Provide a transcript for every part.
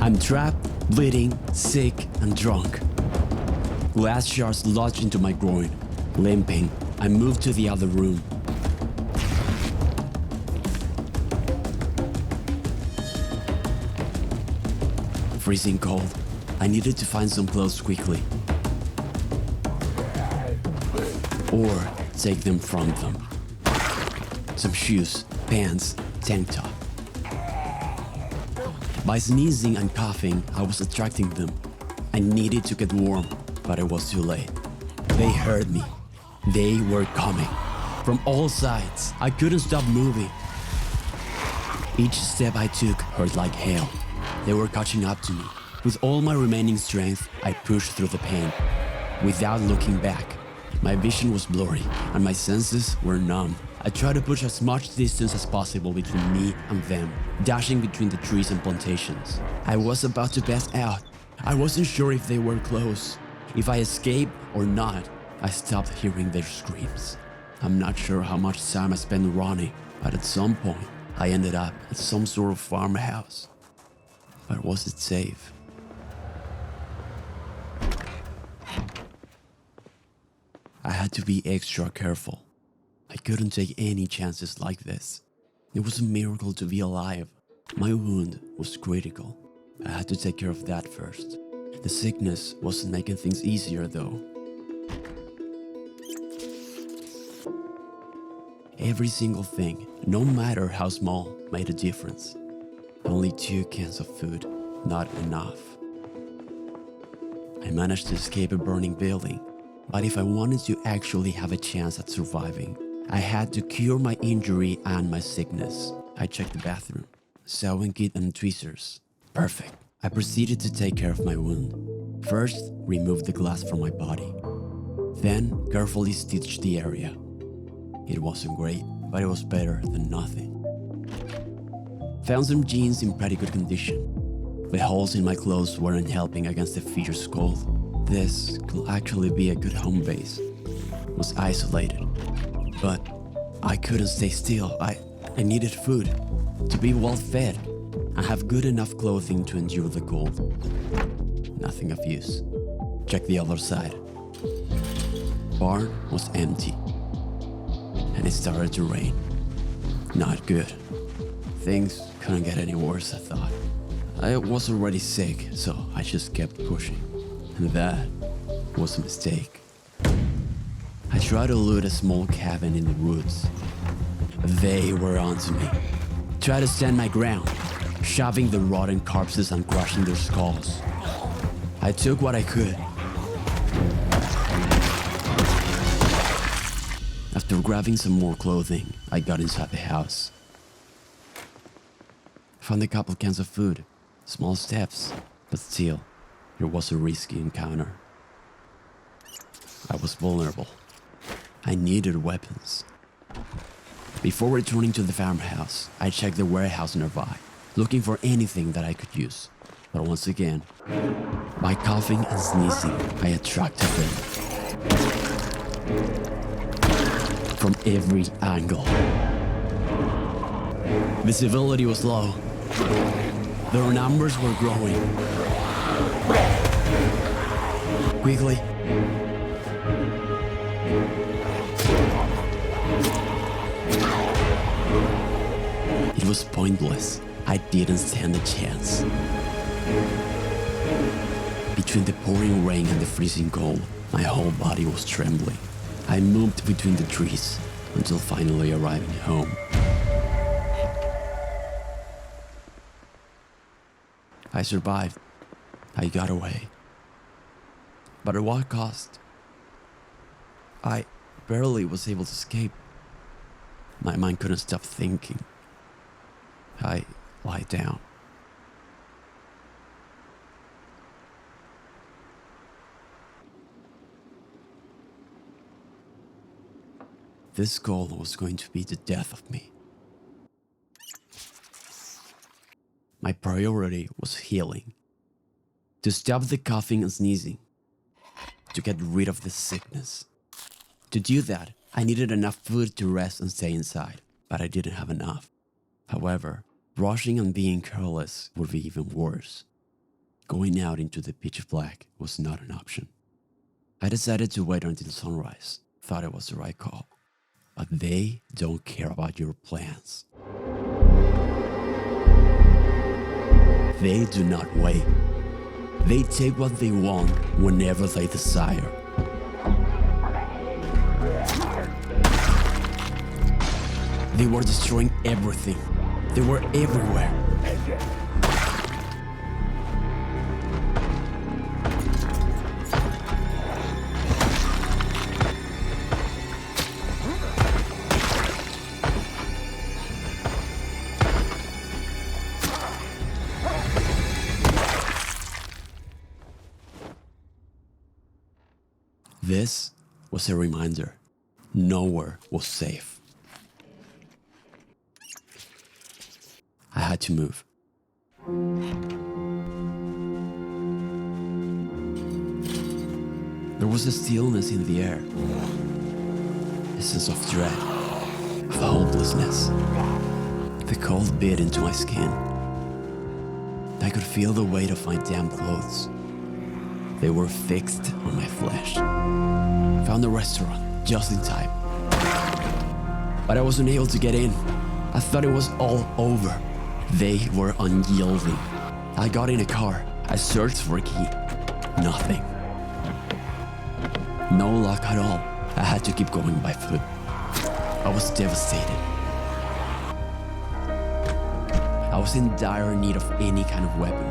I'm trapped, bleeding, sick, and drunk. Glass shards lodged into my groin. Limping, I moved to the other room. Freezing cold, I needed to find some clothes quickly. Or take them from them. Some shoes, pants, tank top. By sneezing and coughing, I was attracting them. I needed to get warm, but it was too late. They heard me. They were coming. From all sides, I couldn't stop moving. Each step I took hurt like hell. They were catching up to me. With all my remaining strength, I pushed through the pain. Without looking back, my vision was blurry and my senses were numb. I tried to push as much distance as possible between me and them, dashing between the trees and plantations. I was about to pass out. I wasn't sure if they were close, if I escaped or not. I stopped hearing their screams. I'm not sure how much time I spent running, but at some point, I ended up at some sort of farmhouse. But was it safe? I had to be extra careful. I couldn't take any chances like this. It was a miracle to be alive. My wound was critical. I had to take care of that first. The sickness wasn't making things easier though. Every single thing, no matter how small, made a difference. Only 2 cans of food, not enough. I managed to escape a burning building, but if I wanted to actually have a chance at surviving, I had to cure my injury and my sickness. I checked the bathroom, sewing kit and tweezers. Perfect. I proceeded to take care of my wound. First, remove the glass from my body. Then, carefully stitch the area. It wasn't great, but it was better than nothing. Found some jeans in pretty good condition. The holes in my clothes weren't helping against the fierce cold. This could actually be a good home base. Was isolated, but I couldn't stay still. I needed food, to be well fed, and have good enough clothing to endure the cold. Nothing of use. Check the other side. Barn was empty, and it started to rain. Not good. Things couldn't get any worse, I thought. I was already sick, so I just kept pushing. And that was a mistake. I tried to loot a small cabin in the woods. They were onto me. Tried to stand my ground, shoving the rotten corpses and crushing their skulls. I took what I could. After grabbing some more clothing, I got inside the house. Found a couple cans of food, small steps, but still, it was a risky encounter. I was vulnerable. I needed weapons. Before returning to the farmhouse, I checked the warehouse nearby, looking for anything that I could use. But once again, by coughing and sneezing, I attracted them. From every angle. Visibility was low. Their numbers were growing. Quickly, it was pointless. I didn't stand a chance. Between the pouring rain and the freezing cold, my whole body was trembling. I moved between the trees until finally arriving home. I survived. I got away. But at what cost? I barely was able to escape. My mind couldn't stop thinking. I lie down. This goal was going to be the death of me. My priority was healing. To stop the coughing and sneezing. To get rid of the sickness. To do that, I needed enough food to rest and stay inside, but I didn't have enough. However, rushing and being careless would be even worse. Going out into the pitch black was not an option. I decided to wait until sunrise. Thought it was the right call. But they don't care about your plans. They do not wait. They take what they want whenever they desire. They were destroying everything. They were everywhere. This was a reminder. Nowhere was safe. I had to move. There was a stillness in the air, a sense of dread, of hopelessness. The cold bit into my skin. I could feel the weight of my damp clothes. They were fixed on my flesh. Found a restaurant just in time. But I wasn't able to get in. I thought it was all over. They were unyielding. I got in a car. I searched for a key. Nothing. No luck at all. I had to keep going by foot. I was devastated. I was in dire need of any kind of weapon.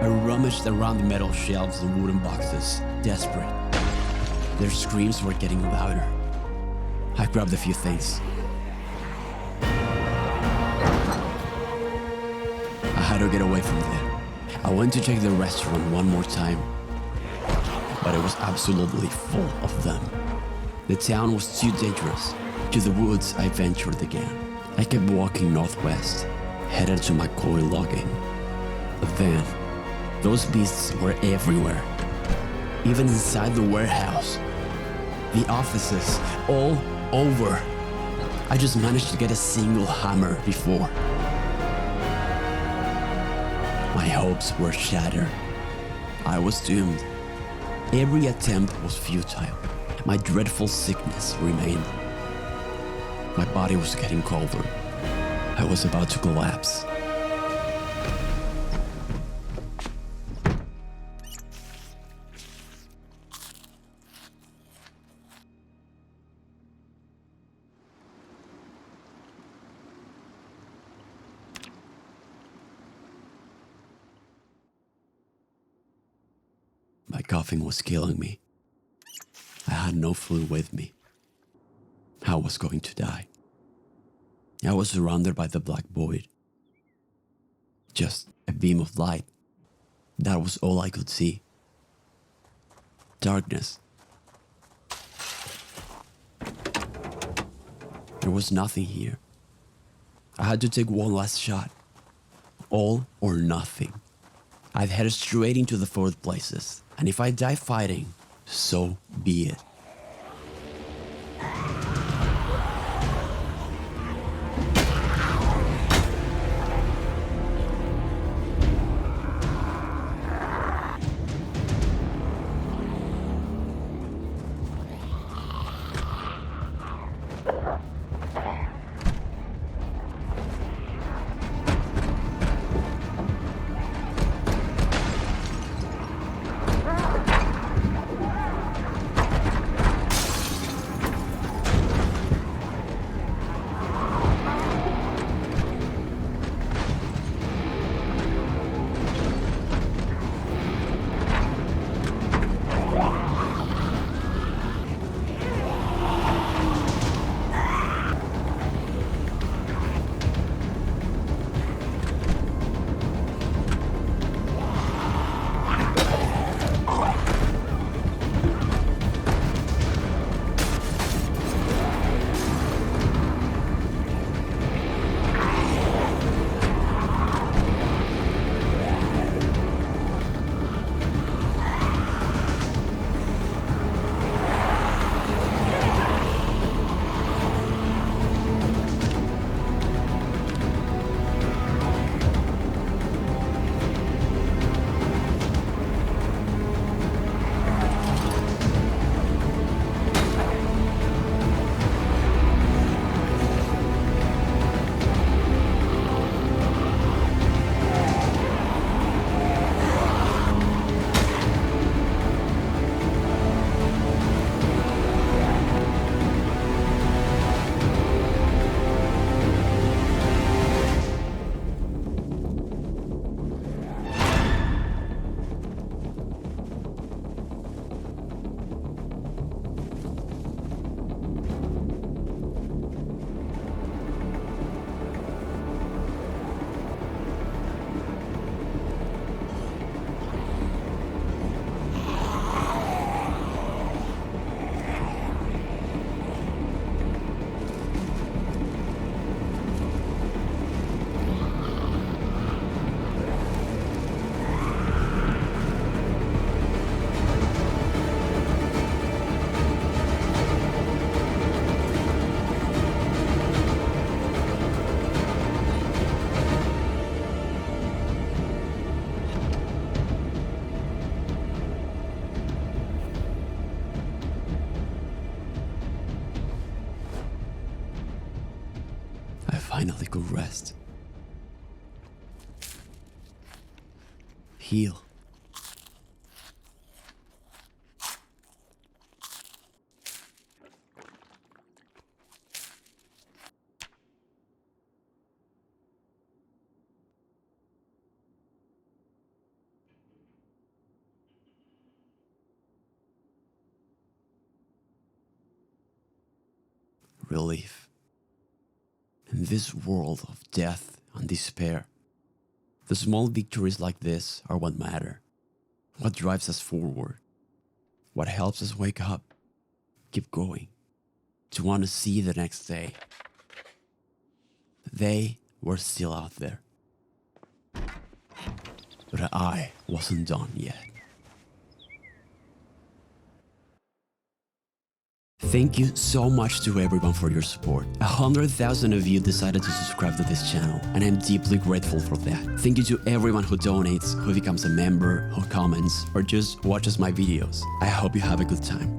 I rummaged around the metal shelves and wooden boxes, desperate. Their screams were getting louder. I grabbed a few things. I had to get away from there. I went to check the restaurant one more time, but it was absolutely full of them. The town was too dangerous. To the woods, I ventured again. I kept walking northwest, headed to McCoy logging. But then, those beasts were everywhere. Even inside the warehouse. The offices, all over. I just managed to get a single hammer before. My hopes were shattered. I was doomed. Every attempt was futile. My dreadful sickness remained. My body was getting colder. I was about to collapse. My coughing was killing me. I had no food with me. I was going to die. I was surrounded by the black void. Just a beam of light. That was all I could see. Darkness. There was nothing here. I had to take one last shot. All or nothing. I'd headed straight into the fourth places, and if I die fighting, so be it. rest. Heal. Relief. In this world of death and despair, the small victories like this are what matter. What drives us forward. What helps us wake up, keep going, to want to see the next day. They were still out there. But I wasn't done yet. Thank you so much to everyone for your support. 100,000 of you decided to subscribe to this channel, and I'm deeply grateful for that. Thank you to everyone who donates, who becomes a member, who comments, or just watches my videos. I hope you have a good time.